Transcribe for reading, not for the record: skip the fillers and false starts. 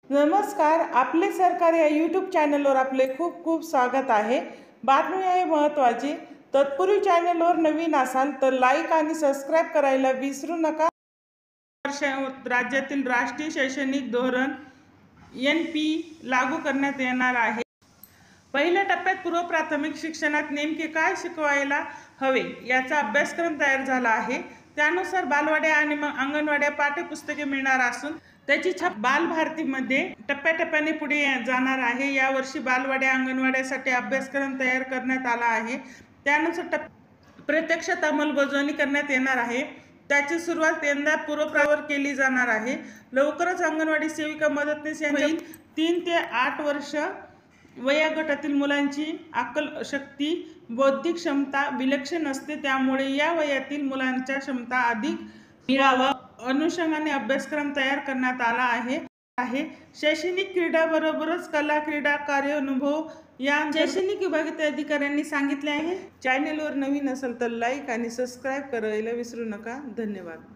नमस्कार, आपले सरकार या यूट्यूब चॅनलवर आपले खूप खूप स्वागत आहे। बातमी आहे महत्त्वाची। तत्पूर्वी चॅनलवर नवीन असाल तर लाईक आणि सबस्क्राईब करायला विसरू नका। राज्यातील राष्ट्रीय शैक्षणिक धोरण NP लागू करण्यात येणार आहे। पहिल्या टप्प्यात पूर्व प्राथमिक शिक्षणात नेमके काय शिकवायला हवे याचा अभ्यासक्रम तयार झाला आहे। त्यानुसार बालवाड्या आणि अंगणवाड्या पाठ्यपुस्तके मिळणार असून त्याची छाप बालभारतीमध्ये टप्प्याटप्प्याने पुढे जाणार आहे। यावर्षी बालवाड्या अंगणवाड्यासाठी अभ्यासक्रम तयार करण्यात आला आहे। त्यानुसार प्रत्यक्षात अंमलबजावणी करण्यात येणार आहे। त्याची सुरुवात यंदा पूर्वप्रावर केली जाणार आहे। लवकरच अंगणवाडी सेविका मदतनीस यांच्या 3 ते 8 वर्ष वयोगटातील मुलांची आकल शक्ती बौद्धिक क्षमता विलक्षण असते, त्यामुळे या वयातील मुलांच्या क्षमता अधिक मिळावा अनुषंगाने अभ्यासक्रम तयार करण्यात आला आहे। शैक्षणिक क्रीडाबरोबरच कला क्रीडा कार्यानुभव या शैक्षणिक विभागातील अधिकाऱ्यांनी सांगितले आहे। चॅनलवर नवीन असेल तर लाईक आणि सबस्क्राईब करायला विसरू नका। धन्यवाद।